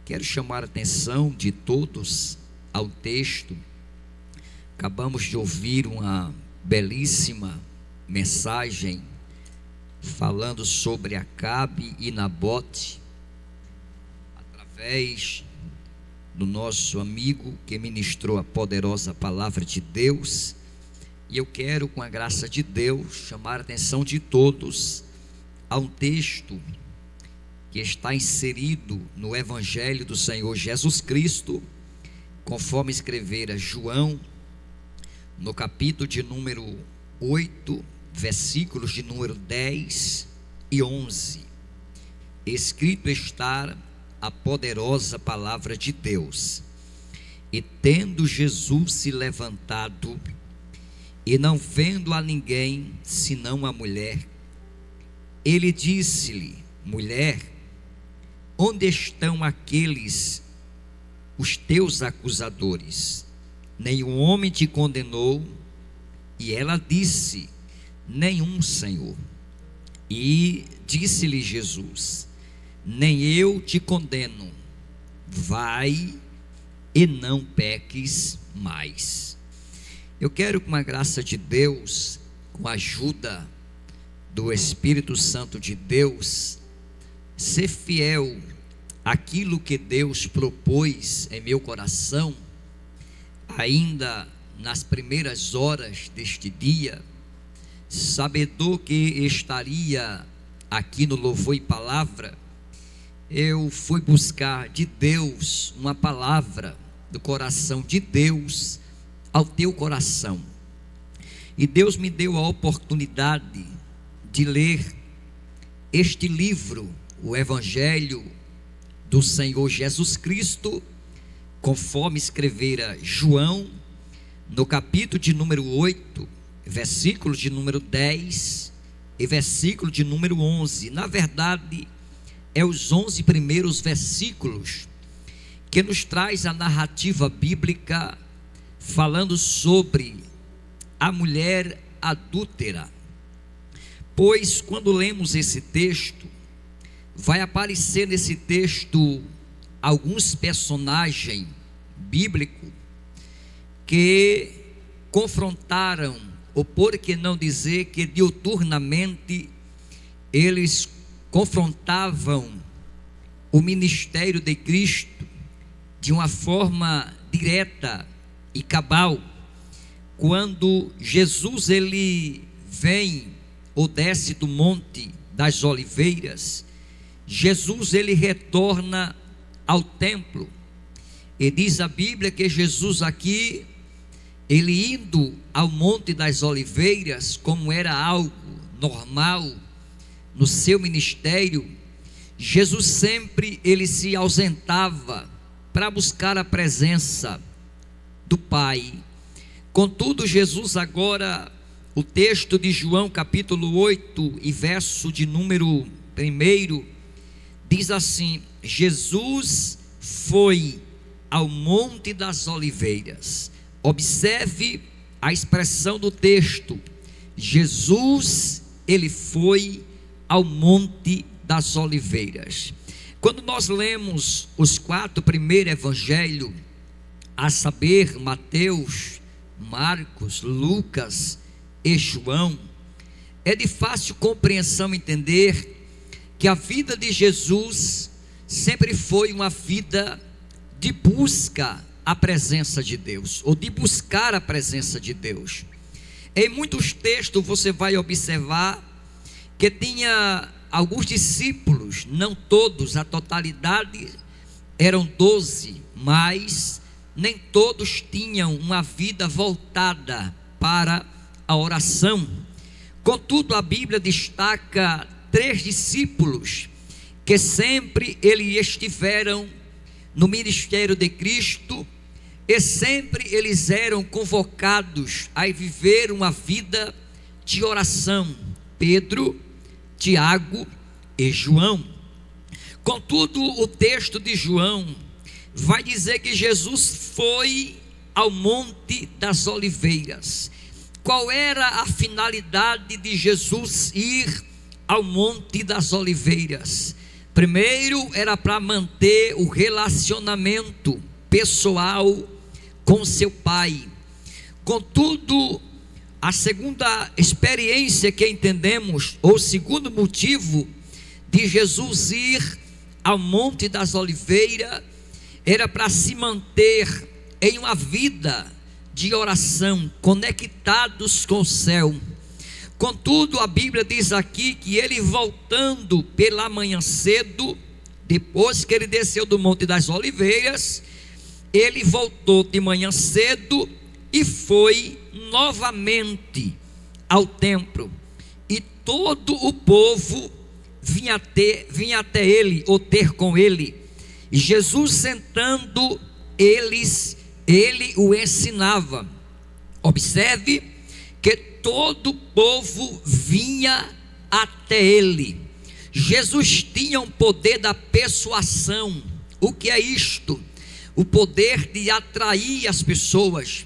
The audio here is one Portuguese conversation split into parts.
Quero chamar a atenção de todos ao texto. Acabamos de ouvir uma belíssima mensagem falando sobre Acabe e Nabote, através do nosso amigo que ministrou a poderosa palavra de Deus. E eu quero, com a graça de Deus, chamar a atenção de todos a um texto que está inserido no Evangelho do Senhor Jesus Cristo, conforme escrevera João, no capítulo de número 8, versículos de número 10 e 11. Escrito está a poderosa palavra de Deus: e tendo Jesus se levantado, e não vendo a ninguém senão a mulher, ele disse-lhe: mulher, onde estão os teus acusadores? Nenhum homem te condenou? E ela disse: nenhum, Senhor. E disse-lhe Jesus: nem eu te condeno, vai e não peques mais. Eu quero, com a graça de Deus, com a ajuda do Espírito Santo de Deus, ser fiel àquilo que Deus propôs em meu coração, ainda nas primeiras horas deste dia, sabedor que estaria aqui no Louvor e Palavra. Eu fui buscar de Deus uma palavra do coração de Deus ao teu coração, e Deus me deu a oportunidade de ler este livro, o Evangelho do Senhor Jesus Cristo, conforme escrevera João, no capítulo de número 8, versículo de número 10 e versículo de número 11. Na verdade, é os 11 primeiros versículos que nos traz a narrativa bíblica falando sobre a mulher adúltera. Pois quando lemos esse texto, vai aparecer nesse texto alguns personagens bíblicos que confrontaram, ou por que não dizer que diuturnamente eles confrontavam o ministério de Cristo de uma forma direta e cabal. Quando Jesus ele vem ou desce do Monte das Oliveiras, Jesus ele retorna ao templo, e diz a Bíblia que Jesus aqui, ele indo ao Monte das Oliveiras, como era algo normal no seu ministério, Jesus sempre ele se ausentava para buscar a presença do Pai. Contudo, Jesus agora, o texto de João capítulo 8 e verso de número 1, diz assim: Jesus foi ao Monte das Oliveiras. Observe a expressão do texto: Jesus, ele foi ao Monte das Oliveiras. Quando nós lemos os 4 primeiros evangelhos, a saber, Mateus, Marcos, Lucas e João, é de fácil compreensão entender que a vida de Jesus sempre foi uma vida de busca à presença de Deus, ou de buscar a presença de Deus. Em muitos textos você vai observar que tinha alguns discípulos, não todos, a totalidade eram 12, mas nem todos tinham uma vida voltada para a oração. Contudo, a Bíblia destaca 3 discípulos que sempre eles estiveram no ministério de Cristo, e sempre eles eram convocados a viver uma vida de oração: Pedro, Tiago e João. Contudo, o texto de João vai dizer que Jesus foi ao Monte das Oliveiras. Qual era a finalidade de Jesus ir ao Monte das Oliveiras? Primeiro, era para manter o relacionamento pessoal com seu pai. Contudo, a segunda experiência que entendemos, ou o segundo motivo de Jesus ir ao Monte das Oliveiras, era para se manter em uma vida de oração, conectados com o céu. Contudo, a Bíblia diz aqui que ele, voltando pela manhã cedo, depois que ele desceu do Monte das Oliveiras, ele voltou de manhã cedo e foi novamente ao templo, e todo o povo vinha até ele, ou ter com ele. E Jesus, sentando ele o ensinava. Observe que todo o povo vinha até ele. Jesus tinha um poder da persuasão. O que é isto? O poder de atrair as pessoas.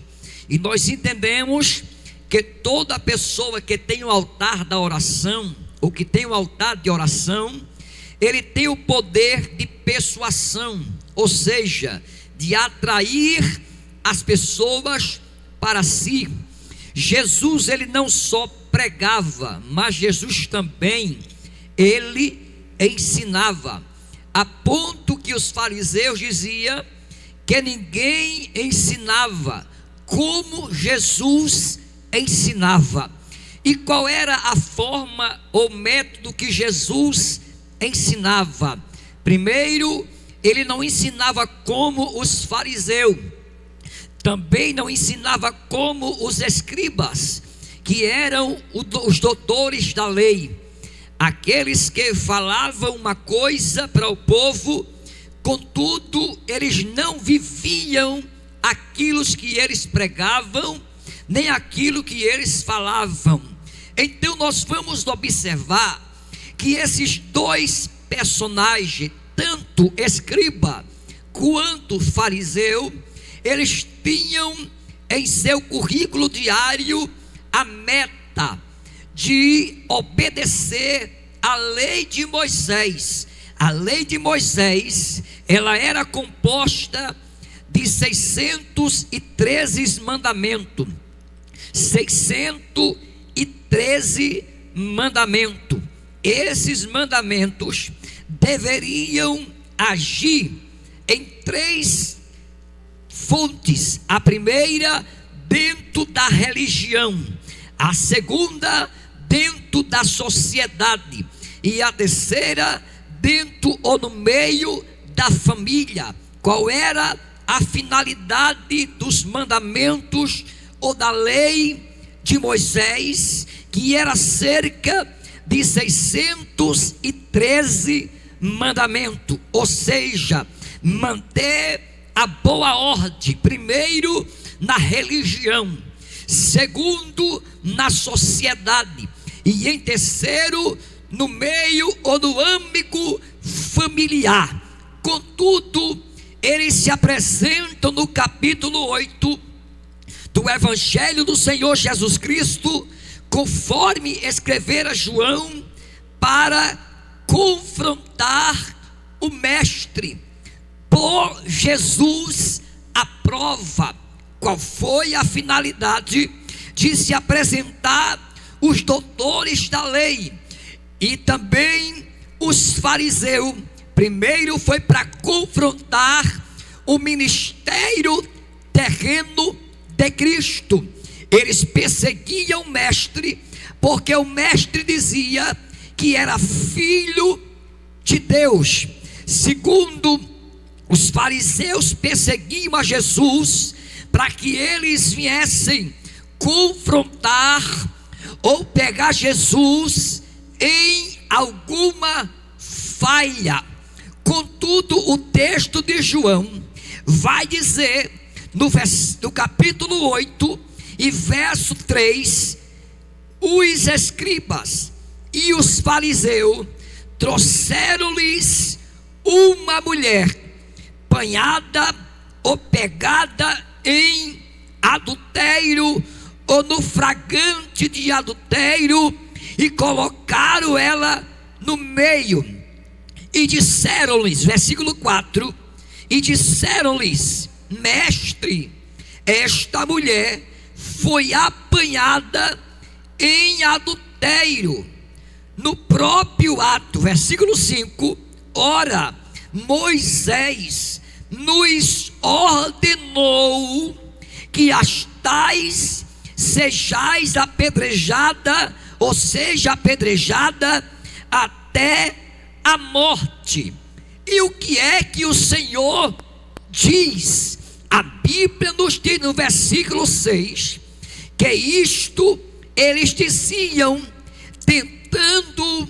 E nós entendemos que toda pessoa que tem o altar da oração, ou que tem o altar de oração, ele tem o poder de persuasão, ou seja, de atrair as pessoas para si. Jesus, ele não só pregava, mas Jesus também, ele ensinava, a ponto que os fariseus diziam que ninguém ensinava como Jesus ensinava. E qual era a forma ou método que Jesus ensinava? Primeiro, ele não ensinava como os fariseus, também não ensinava como os escribas, que eram os doutores da lei, aqueles que falavam uma coisa para o povo, contudo eles não viviam aquilo que eles pregavam, nem aquilo que eles falavam. Então nós vamos observar que esses dois personagens, tanto escriba quanto fariseu, eles tinham em seu currículo diário a meta de obedecer à lei de Moisés. A lei de Moisés, ela era composta de 613 mandamentos. 613 mandamentos. Esses mandamentos deveriam agir em três fontes. A primeira, dentro da religião. A segunda, dentro da sociedade. E a terceira, dentro ou no meio da família. Qual era a finalidade dos mandamentos ou da lei de Moisés? Que era cerca de 613 mandamentos, ou seja, manter a boa ordem, primeiro na religião, segundo na sociedade, e em terceiro no meio ou no âmbito familiar. Contudo, eles se apresentam no capítulo 8 do Evangelho do Senhor Jesus Cristo, conforme escrevera João, para confrontar o mestre. Por Jesus a prova. Qual foi a finalidade de se apresentar os doutores da lei e também os fariseus? Primeiro foi para confrontar o ministério terreno de Cristo. Eles perseguiam o mestre, porque o mestre dizia que era filho de Deus. Segundo, os fariseus perseguiam a Jesus para que eles viessem confrontar ou pegar Jesus em alguma falha. Contudo, o texto de João vai dizer no capítulo 8 e verso 3: os escribas e os fariseus trouxeram-lhes uma mulher apanhada ou pegada em adultério ou no flagrante de adultério, e colocaram ela no meio E disseram-lhes, versículo 4, e disseram-lhes: mestre, esta mulher foi apanhada em adultério no próprio ato. Versículo 5: ora, Moisés nos ordenou que as tais sejais apedrejada, ou seja, apedrejada até a morte. E o que é que o Senhor diz? A Bíblia nos diz no versículo 6 que isto eles diziam tentando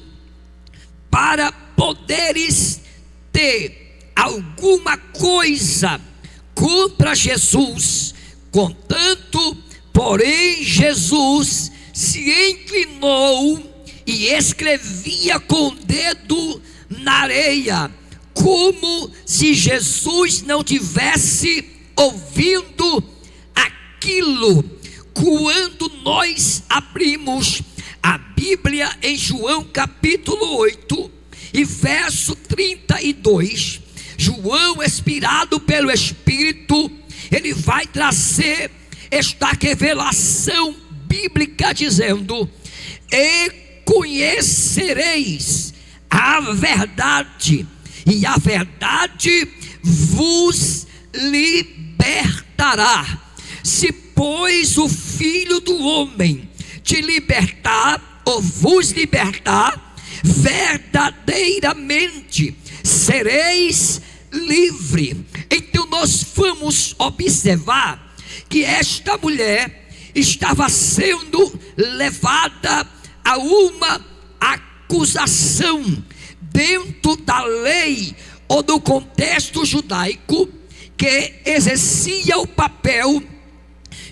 para poderes ter alguma coisa contra Jesus. Contanto, porém, Jesus se inclinou e escrevia com o dedo na areia, como se Jesus não tivesse ouvindo aquilo. Quando nós abrimos a Bíblia em João capítulo 8 e verso 32, João, inspirado pelo Espírito, ele vai trazer esta revelação bíblica dizendo: e conhecereis a verdade, e a verdade vos libertará. Se pois o Filho do Homem te libertar, ou vos libertar, verdadeiramente sereis livre. Então nós vamos observar que esta mulher estava sendo levada a uma acusação dentro da lei ou do contexto judaico, que exercia o papel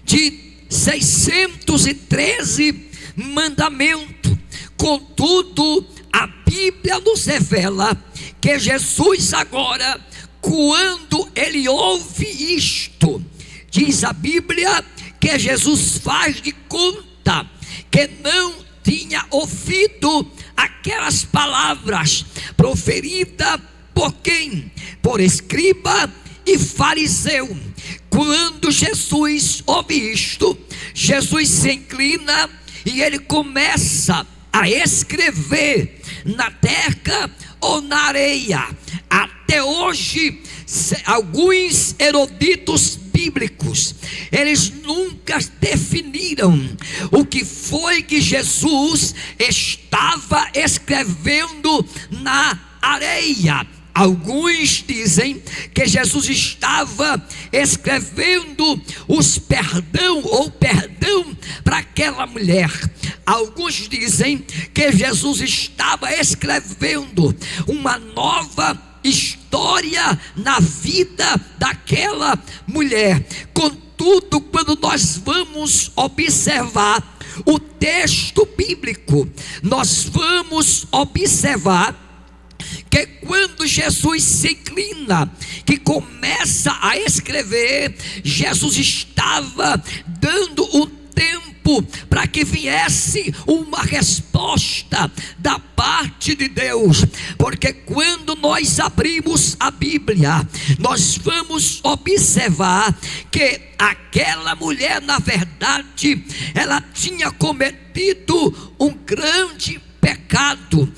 de 613 mandamentos. Contudo, a Bíblia nos revela que Jesus agora, quando ele ouve isto, diz a Bíblia que Jesus faz de conta que não tinha ouvido aquelas palavras proferidas por quem? Por escriba e fariseu. Quando Jesus ouve isto, Jesus se inclina e ele começa a escrever na terra ou na areia. Até hoje, alguns eruditos bíblicos, eles nunca definiram o que foi que Jesus estava escrevendo na areia. Alguns dizem que Jesus estava escrevendo os perdão para aquela mulher. Alguns dizem que Jesus estava escrevendo uma nova história na vida daquela mulher. Contudo, quando nós vamos observar o texto bíblico, nós vamos observar que quando Jesus se inclina, que começa a escrever, Jesus estava dando o tempo para que viesse uma resposta da parte de Deus. Porque quando nós abrimos a Bíblia, nós vamos observar que aquela mulher, na verdade, ela tinha cometido um grande pecado,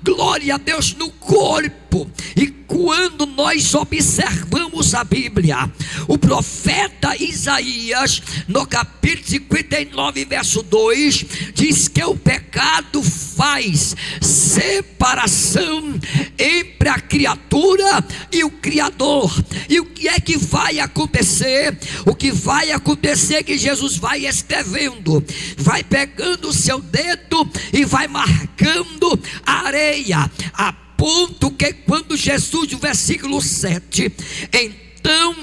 glória a Deus, no corpo. E quando nós observamos a Bíblia, o profeta Isaías, no capítulo 59, verso 2, diz que o pecado faz separação entre a criatura e o Criador. E o que é que vai acontecer? O que vai acontecer é que Jesus vai escrevendo, vai pegando o seu dedo e vai marcando a areia, a ponto que quando Jesus, no versículo 7, então,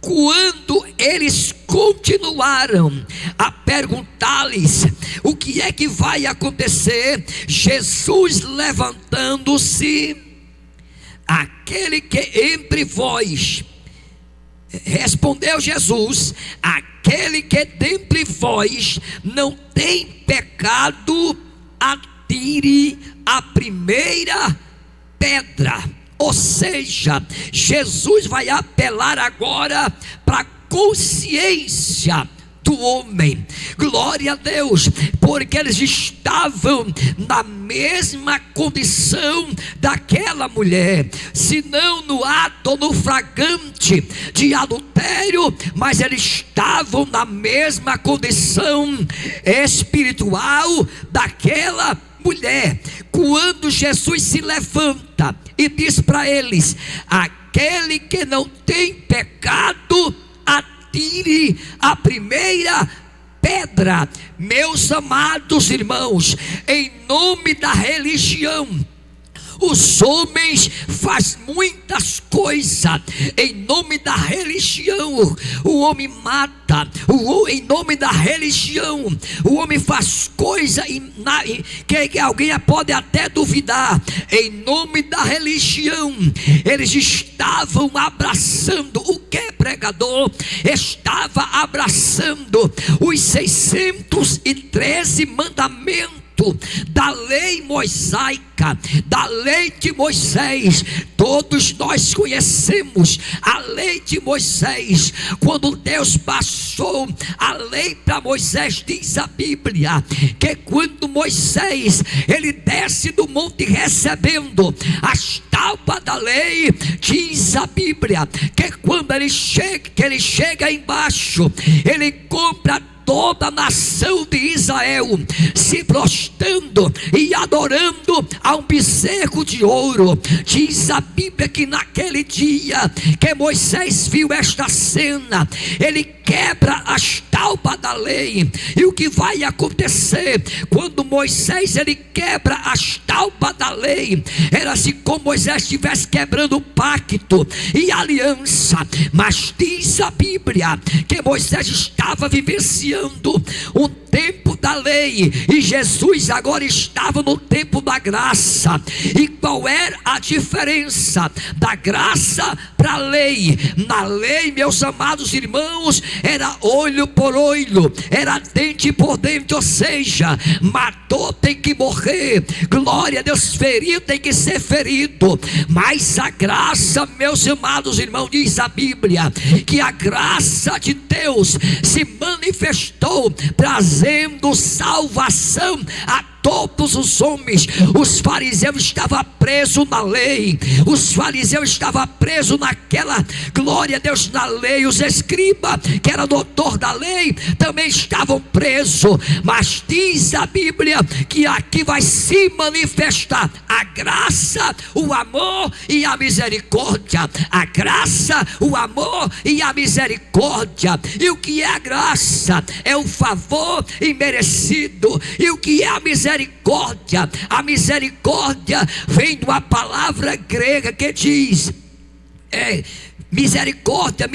quando eles continuaram a perguntar-lhes o que é que vai acontecer, Jesus, levantando-se, aquele que entre vós, respondeu Jesus, aquele que dentre vós não tem pecado, atire a primeira pedra. Ou seja, Jesus vai apelar agora para a consciência do homem. Glória a Deus, porque eles estavam na mesma condição daquela mulher, se não no ato, no flagrante de adultério, mas eles estavam na mesma condição espiritual daquela mulher. Quando Jesus se levanta e diz para eles: aquele que não tem pecado, atire a primeira pedra. Meus amados irmãos, em nome da religião, os homens fazem muitas coisas em nome da religião. O homem mata, em nome da religião. O homem faz coisas que alguém pode até duvidar, em nome da religião. Eles estavam abraçando o que, pregador? Estava abraçando os 613 mandamentos da lei mosaica, da lei de Moisés. Todos nós conhecemos a lei de Moisés. Quando Deus passou a lei para Moisés, diz a Bíblia que quando Moisés ele desce do monte recebendo as tábuas da lei, diz a Bíblia que quando ele chega embaixo, ele compra toda a nação de Israel se prostrando e adorando a um bezerro de ouro. Diz a Bíblia que naquele dia que Moisés viu esta cena, ele quebra as tábuas da lei. E o que vai acontecer quando Moisés ele quebra as tábuas da lei? Era assim como Moisés estivesse quebrando o pacto e a aliança. Mas diz a Bíblia que Moisés estava vivenciando um tempo da lei, e Jesus agora estava no tempo da graça. E qual era a diferença da graça para a lei? Na lei, meus amados irmãos, era olho por olho, era dente por dente, ou seja, matou tem que morrer, glória a Deus, ferido tem que ser ferido. Mas a graça, meus amados irmãos, diz a Bíblia que a graça de Deus se manifestou, trazendo salvação a todos os homens. Os fariseus estavam presos na lei, os fariseus estavam presos naquela, glória a Deus, na lei. Os escribas, que era doutor da lei, também estavam presos. Mas diz a Bíblia que aqui vai se manifestar a graça, o amor e a misericórdia. A graça, o amor e a misericórdia. E o que é a graça? É o favor imerecido. E o que é a misericórdia? A misericórdia vem de uma palavra grega que diz misericórdia,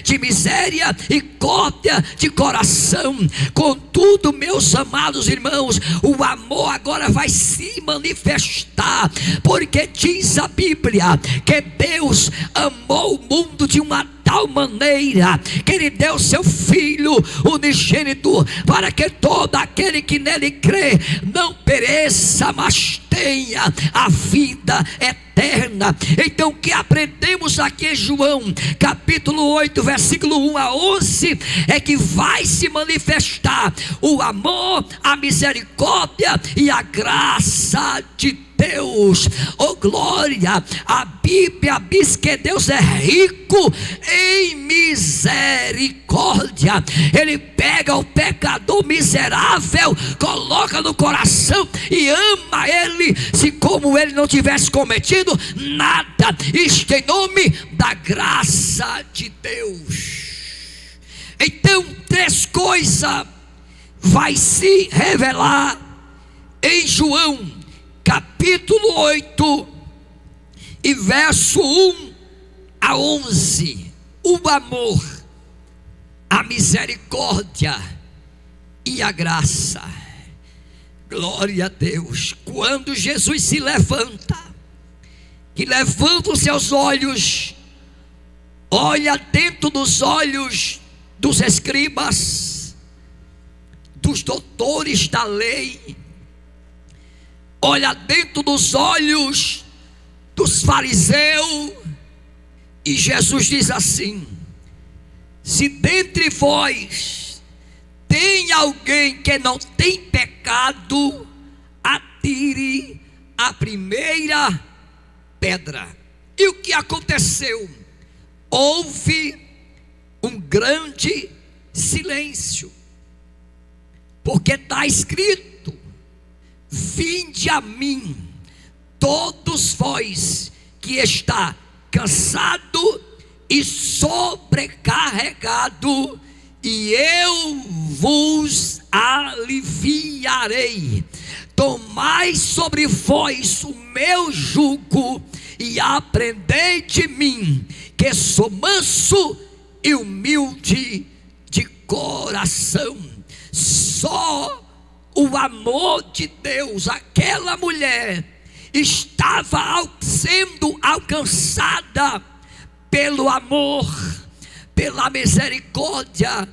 de miséria e córdia de coração. Contudo, meus amados irmãos, o amor agora vai se manifestar, porque diz a Bíblia que Deus amou o mundo de uma tal maneira que ele deu seu Filho unigênito, para que todo aquele que nele crê não pereça, mas tenha a vida eterna. Então o que aprendemos aqui em João capítulo 8 versículo 1 a 11 é que vai se manifestar o amor, a misericórdia e a graça de Deus. Oh glória, a Bíblia diz que Deus é rico em misericórdia. Ele pega o pecador miserável, coloca no coração e ama ele, se como ele não tivesse cometido nada. Isto em nome da graça de Deus. Então, três coisas vai se revelar em João capítulo 8 e verso 1 a 11. O amor, a misericórdia e a graça. Glória a Deus. Quando Jesus se levanta, que levanta os seus olhos, olha dentro dos olhos dos escribas, dos doutores da lei, olha dentro dos olhos dos fariseus, e Jesus diz assim: se dentre vós tem alguém que não tem pecado, atire a primeira pedra. E o que aconteceu? Houve um grande silêncio, porque está escrito: vinde a mim, todos vós que está cansado e sobrecarregado, e eu vos aliviarei. Tomai sobre vós o meu jugo e aprendei de mim, que sou manso e humilde de coração. Só o amor de Deus, aquela mulher estava sendo alcançada pelo amor, pela misericórdia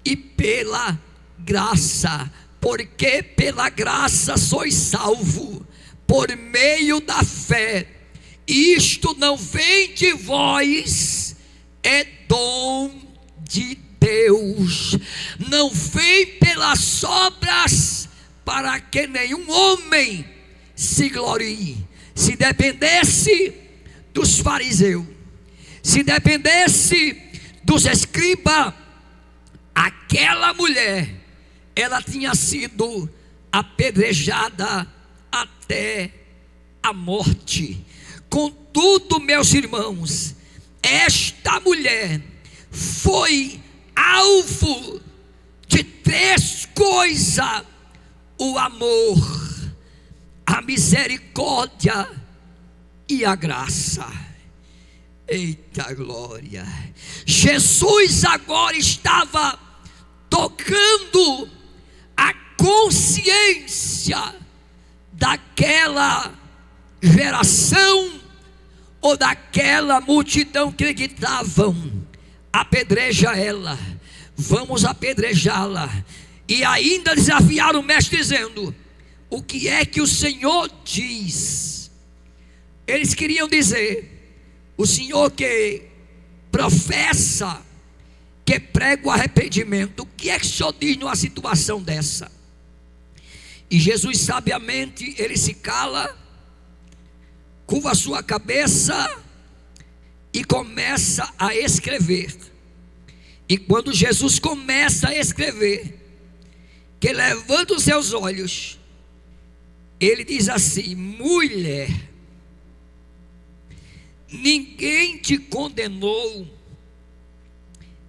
e pela graça, porque pela graça sois salvo, por meio da fé. Isto não vem de vós, é dom de Deus, não vem pelas obras, para que nenhum homem se glorie. Se dependesse dos fariseus, se dependesse dos escribas, aquela mulher, ela tinha sido apedrejada até a morte. Contudo, meus irmãos, esta mulher foi alvo de 3 coisas: o amor, a misericórdia e a graça. Eita glória! Jesus agora estava tocando a consciência daquela geração, ou daquela multidão que gritavam: apedreja ela, vamos apedrejá-la. E ainda desafiaram o mestre dizendo: o que é que o Senhor diz? Eles queriam dizer: o Senhor que professa, que prega o arrependimento, o que é que o Senhor diz numa situação dessa? E Jesus sabiamente, ele se cala, curva a sua cabeça e começa a escrever. E quando Jesus começa a escrever, que levanta os seus olhos, ele diz assim: mulher, ninguém te condenou?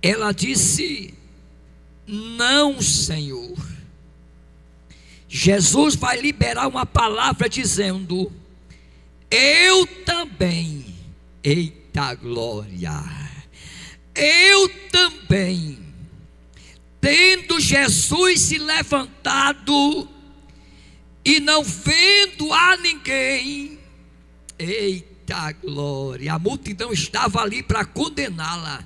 Ela disse: não, Senhor. Jesus vai liberar uma palavra dizendo: eu também. Eita glória! Eu também, tendo Jesus se levantado e não vendo a ninguém, eita glória, a multidão estava ali para condená-la,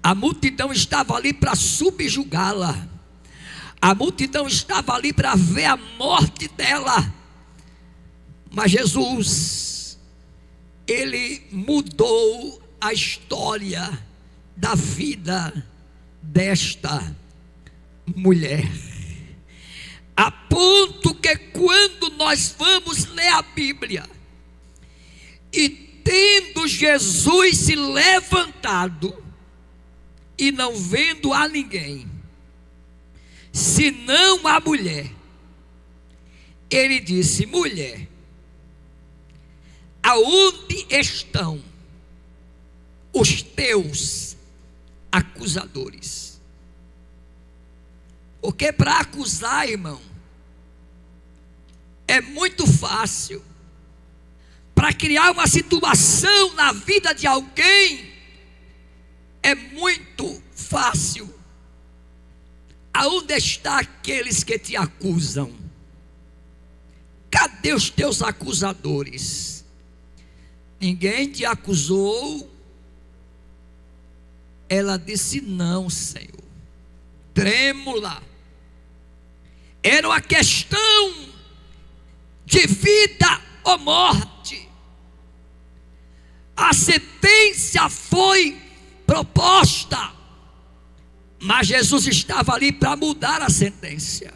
a multidão estava ali para subjugá-la, a multidão estava ali para ver a morte dela. Mas Jesus, ele mudou a história da vida desta mulher, a ponto que quando nós vamos ler a Bíblia, e tendo Jesus se levantado e não vendo a ninguém, senão a mulher, ele disse: mulher, aonde estão os teus acusadores? Porque para acusar, irmão, é muito fácil. Para criar uma situação na vida de alguém, é muito fácil. Aonde estão aqueles que te acusam? Cadê os teus acusadores? Ninguém te acusou? Ela disse: não, Senhor. Trêmula. Era uma questão de vida ou morte. A sentença foi proposta, mas Jesus estava ali para mudar a sentença.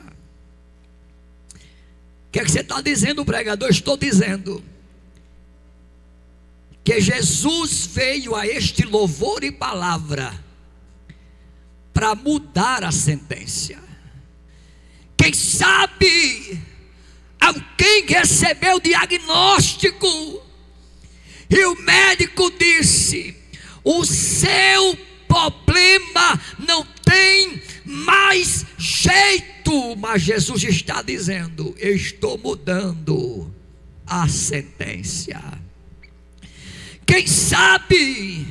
O que é que você está dizendo, pregador? Estou dizendo que Jesus veio a este louvor e palavra para mudar a sentença. Quem sabe alguém recebeu o diagnóstico e o médico disse: o seu problema não tem mais jeito. Mas Jesus está dizendo: eu estou mudando a sentença. Quem sabe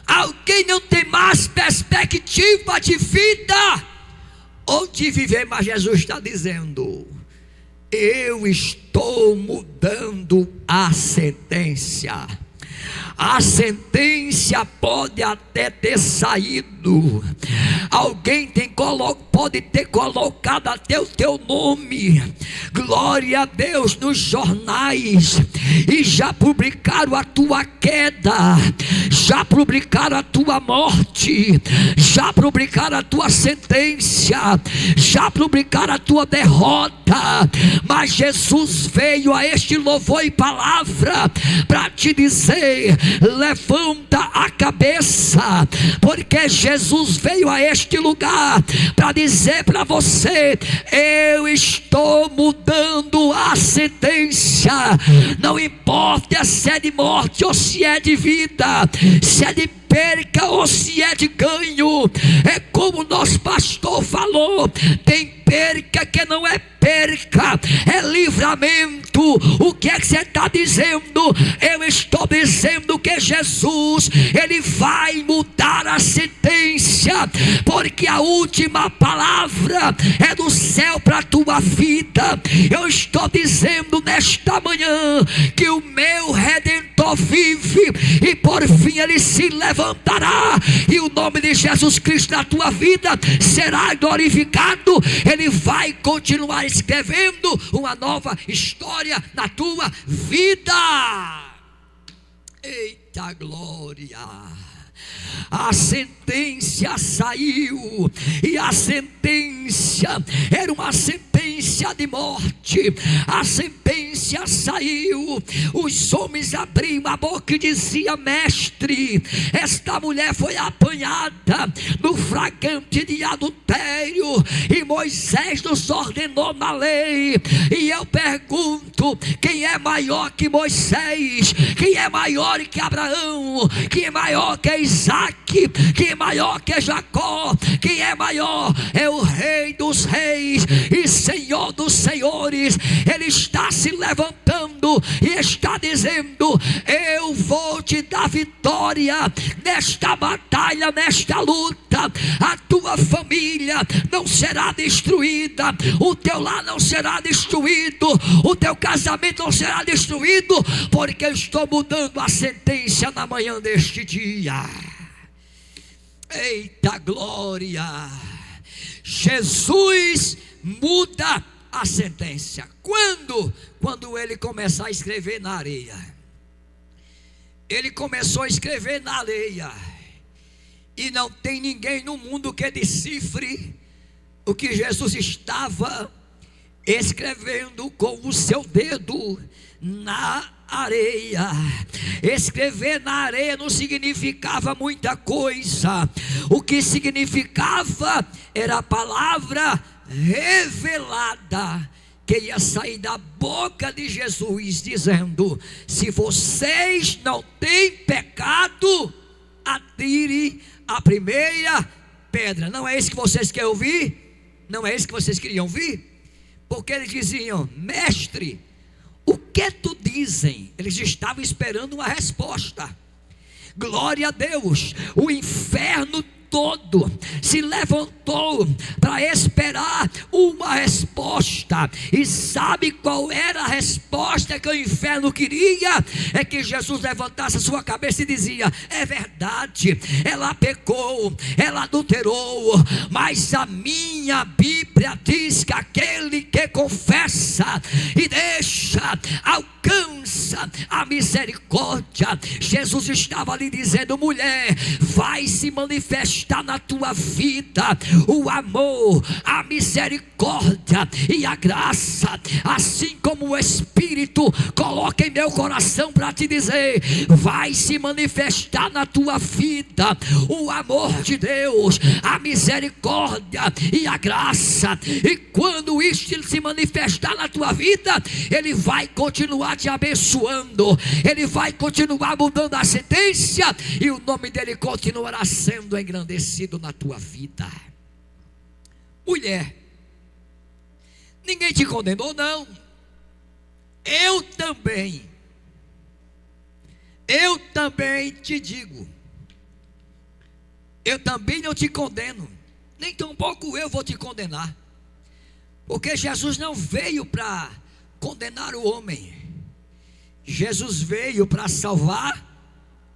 alguém não tem mais perspectiva de vida ou de viver, mas Jesus está dizendo: eu estou mudando a sentença. A sentença pode até ter saído, alguém pode ter colocado até o teu nome, glória a Deus, nos jornais, e já publicaram a tua queda, já publicaram a tua morte, já publicaram a tua sentença, já publicaram a tua derrota. Mas Jesus veio a este louvor e palavra para te dizer: levanta a cabeça, porque Jesus veio a este lugar para dizer para você: eu estou mudando a sentença. Não importa se é de morte ou se é de vida, se é de perca ou se é de ganho. É como o nosso pastor falou: tem perca que não é perca, é livramento. O que é que você está dizendo? Eu estou dizendo que Jesus, Ele vai mudar a sentença, porque a última palavra é do céu para a tua vida. Eu estou dizendo nesta manhã que o meu Redentor vive, e por fim Ele se levantará, e o nome de Jesus Cristo na tua vida será glorificado. Ele vai continuar escrevendo uma nova história na tua vida. Eita glória! A sentença saiu, e a sentença era uma sentença de morte. A sentença saiu, os homens abriam a boca e diziam: mestre, esta mulher foi apanhada no flagrante de adultério, e Moisés nos ordenou na lei. E eu pergunto: quem é maior que Moisés? Quem é maior que Abraão? Quem é maior que Isaac? Quem é maior que Jacó? Quem é maior? É o Rei dos Reis e Senhor dos Senhores. Ele está se levantando e está dizendo: eu vou te dar vitória nesta batalha, nesta luta. A tua família não será destruída, o teu lar não será destruído, o teu casamento não será destruído, porque eu estou mudando a sentença na manhã deste dia. Eita glória! Jesus muda a sentença. Quando ele começar a escrever na areia. Ele começou a escrever na areia, e não tem ninguém no mundo que decifre o que Jesus estava escrevendo com o seu dedo na areia. Escrever na areia não significava muita coisa. O que significava era a palavra revelada que ia sair da boca de Jesus, dizendo: se vocês não têm pecado, atire a primeira pedra. Não é isso que vocês querem ouvir? Não é isso que vocês queriam ouvir? Porque eles diziam: mestre, o que tu dizem? Eles estavam esperando uma resposta. Glória a Deus. O inferno todo se levantou para esperar uma resposta. E sabe qual era a resposta que o inferno queria? É que Jesus levantasse a sua cabeça e dizia: é verdade, ela pecou, ela adulterou, mas a minha Bíblia diz que aquele que confessa e deixa, alcança a misericórdia. Jesus estava ali dizendo: mulher, vai se manifestar na tua vida o amor, a misericórdia e a graça, assim como o Espírito coloca em meu coração para te dizer: vai se manifestar na tua vida o amor de Deus, a misericórdia e a graça. E quando isto se manifestar na tua vida, Ele vai continuar te abençoando, Ele vai continuar mudando a sentença, e o nome dEle continuará sendo engrandecido na tua vida. Mulher, ninguém te condenou, não. Eu também te digo, eu também não te condeno, nem tampouco eu vou te condenar, porque Jesus não veio para condenar o homem, Jesus veio para salvar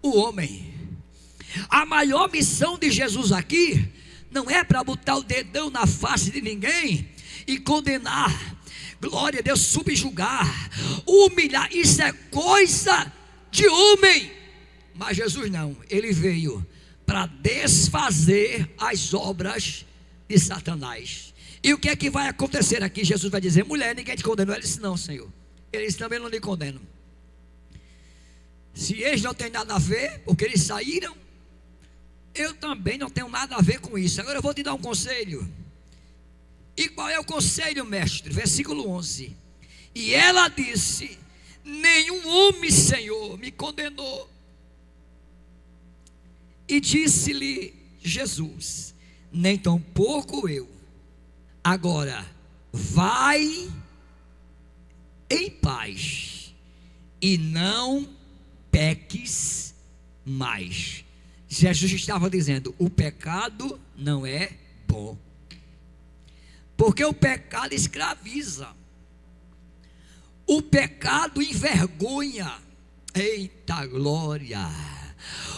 o homem. A maior missão de Jesus aqui não é para botar o dedão na face de ninguém e condenar, glória a Deus, subjugar, humilhar. Isso é coisa de homem. Mas Jesus não, Ele veio para desfazer as obras de Satanás. E o que é que vai acontecer aqui? Jesus vai dizer: mulher, ninguém te condenou. Ele disse: não, Senhor, eles também não lhe condenam. Se eles não têm nada a ver, porque eles saíram, eu também não tenho nada a ver com isso. Agora eu vou te dar um conselho. E qual é o conselho, mestre? Versículo 11. E ela disse: nenhum homem, Senhor, me condenou. E disse-lhe Jesus: nem tampouco eu. Agora vai em paz e não peques mais. Jesus estava dizendo: o pecado não é bom, porque o pecado escraviza, o pecado envergonha. Eita glória!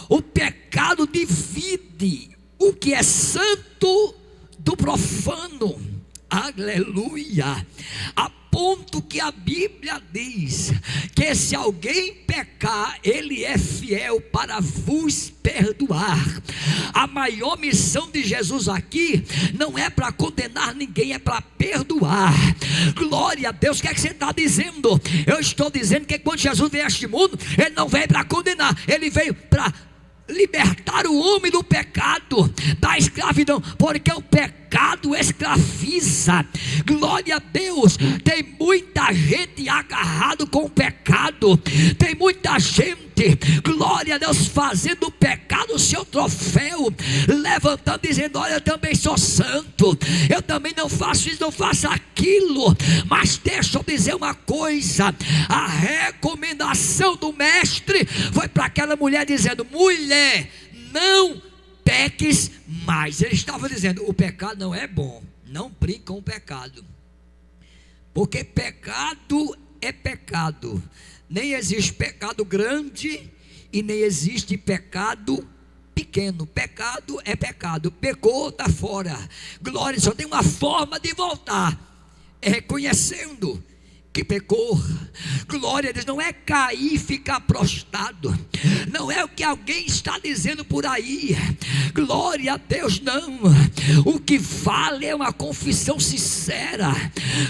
O pecado divide o que é santo do profano. Aleluia! A ponto que a Bíblia diz que se alguém pecar, Ele é fiel para vos perdoar. A maior missão de Jesus aqui não é para condenar ninguém, é para perdoar. Glória a Deus. O que é que você está dizendo? Eu estou dizendo que quando Jesus veio a este mundo, Ele não veio para condenar, Ele veio para libertar o homem do pecado, da escravidão, porque o pecado escraviza. Glória a Deus. Tem muita gente agarrado com o pecado, tem muita gente, glória a Deus, fazendo o pecado o seu troféu, levantando, dizendo: olha, eu também sou santo, eu também não faço isso, não faço aquilo. Mas deixa eu dizer uma coisa: a recomendação do mestre foi para aquela mulher, dizendo: mulher, não peques mais. Ele estava dizendo: o pecado não é bom, não brinque com o pecado, porque pecado é pecado. Nem existe pecado grande e nem existe pecado pequeno. Pecado é pecado, pecou, está fora. Glória, só tem uma forma de voltar: é reconhecendo que pecou. Glória a Deus. Não é cair e ficar prostrado, não é o que alguém está dizendo por aí. Glória a Deus, não. O que vale é uma confissão sincera.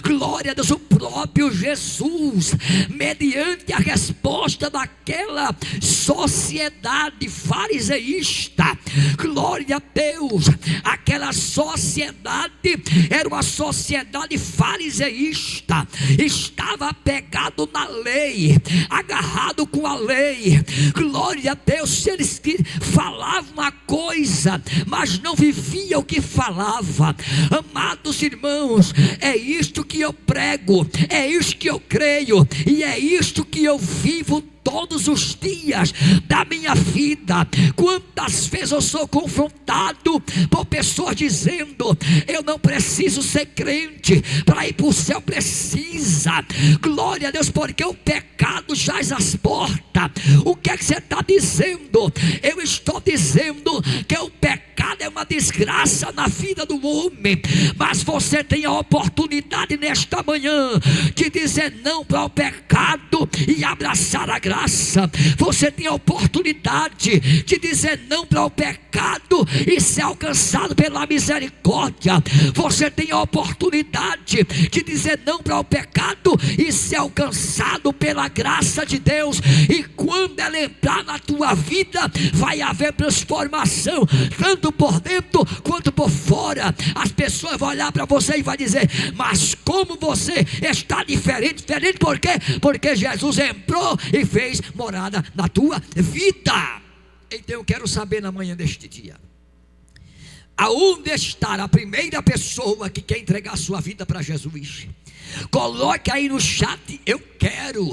Glória a Deus. O próprio Jesus, mediante a resposta daquela sociedade fariseísta, glória a Deus, aquela sociedade era uma sociedade fariseísta, estava apegado na lei, agarrado com a lei. Glória a Deus. Se eles falavam uma coisa, mas não viviam o que falava. Amados irmãos, é isto que eu prego, é isto que eu creio, e é isto que eu vivo todos os dias da minha vida. Quantas vezes eu sou confrontado por pessoas dizendo: eu não preciso ser crente para ir para o céu. Precisa, glória a Deus, porque o pecado jaz às portas. O que é que você está dizendo? Eu estou dizendo que o pecado é uma desgraça na vida do homem, mas você tem a oportunidade nesta manhã de dizer não para o pecado e abraçar a graça. Você tem a oportunidade de dizer não para o pecado e ser alcançado pela misericórdia. Você tem a oportunidade de dizer não para o pecado e ser alcançado pela graça de Deus. E quando ela entrar na tua vida, vai haver transformação, tanto por dentro quanto por fora. As pessoas vão olhar para você e vai dizer: mas como você está diferente? Diferente por quê? Porque Jesus entrou e fez morada na tua vida. Então eu quero saber na manhã deste dia, aonde está a primeira pessoa que quer entregar sua vida para Jesus? Coloque aí no chat: eu quero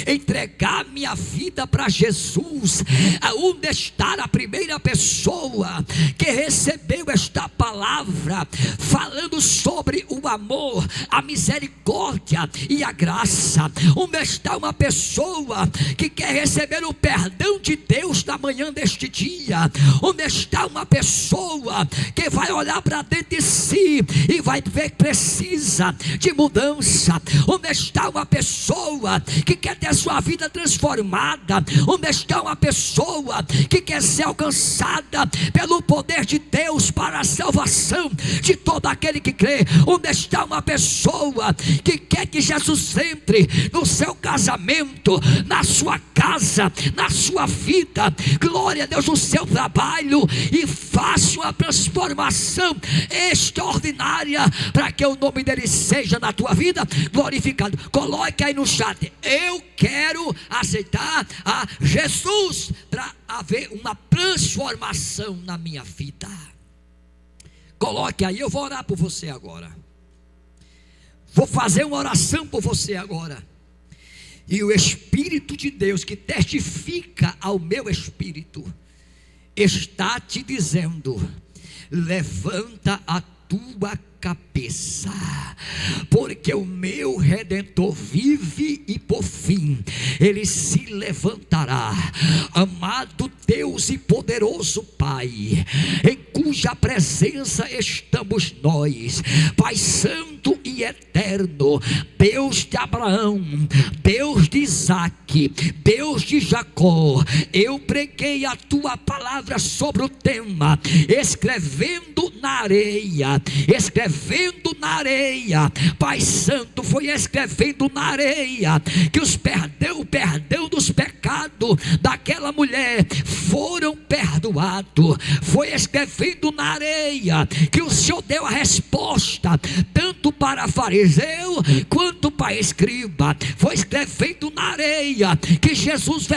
entregar minha vida para Jesus. Aonde está a primeira pessoa que recebeu esta palavra falando sobre o amor, a misericórdia e a graça? Onde está uma pessoa que quer receber o perdão de Deus na manhã deste dia? Onde está uma pessoa que vai olhar para dentro de si e vai ver que precisa de mudança? Onde está uma pessoa que quer ter sua vida transformada? Onde está uma pessoa que quer ser alcançada pelo poder de Deus para a salvação de todo aquele que crê? Onde está uma pessoa que quer que Jesus entre no seu casamento, na sua casa, na sua vida, glória a Deus, no seu trabalho, e faça uma transformação extraordinária para que o nome dele seja na tua vida glorificado? Coloque aí no chat: eu quero aceitar a Jesus para haver uma transformação na minha vida. Coloque aí, eu vou orar por você agora. Vou fazer uma oração por você agora. E o Espírito de Deus, que testifica ao meu espírito, está te dizendo: levanta a tua cabeça, porque o meu Redentor vive e por fim ele se levantará. Amado Deus e poderoso Pai, em cuja presença estamos nós, Pai santo e eterno, Deus de Abraão, Deus de Isaque, Deus de Jacó, eu preguei a tua palavra sobre o tema, escrevendo na areia, Pai santo, foi escrevendo na areia que o perdão dos pecados daquela mulher foram perdoados. Foi escrevendo na areia que o Senhor deu a resposta tanto para fariseu quanto para escriba. Foi escrevendo na areia que Jesus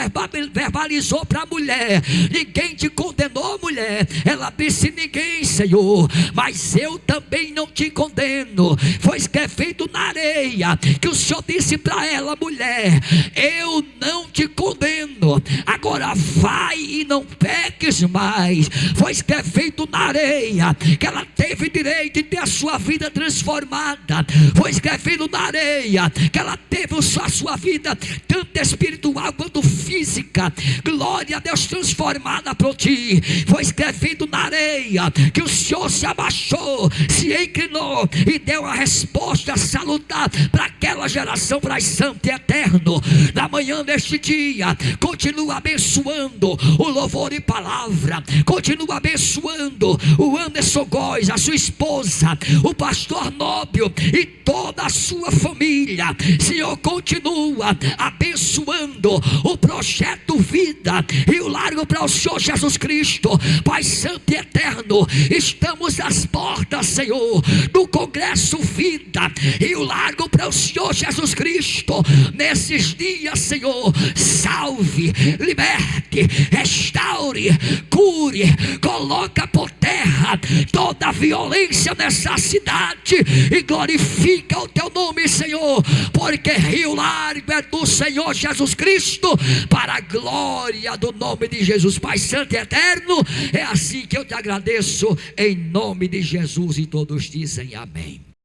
verbalizou para a mulher: ninguém te condenou, mulher. Ela disse: ninguém, Senhor, mas eu também não te condeno. Foi escrevendo na areia que o Senhor disse para ela: mulher, eu não te condeno, agora vai e não peques mais. Foi escrevendo na areia que ela teve direito de ter a sua vida transformada. Foi escrevendo na areia que ela teve a sua vida tanto espiritual quanto física, glória a Deus, transformada por ti. Foi escrevendo na areia que o Senhor se abaixou, se inclinou e deu a resposta salutar para aquela geração, para santo e eterno. Na manhã deste dia, continua abençoando o louvor e palavra, continua abençoando o Anderson Góes, a sua esposa, o pastor Nóbio e toda a sua família. Senhor, continua abençoando o projeto Vida e o Largo para o Senhor Jesus Cristo. Pai santo e eterno, estamos às portas, Senhor, do Congresso Vida e o Largo para o Senhor Jesus Cristo. Nesses dias, Senhor, salve, liberte, restaure, cure, coloca por terra terra toda violência nessa cidade e glorifica o teu nome, Senhor, porque Rio Largo é do Senhor Jesus Cristo, para a glória do nome de Jesus. Pai santo e eterno, é assim que eu te agradeço, em nome de Jesus, e todos dizem amém.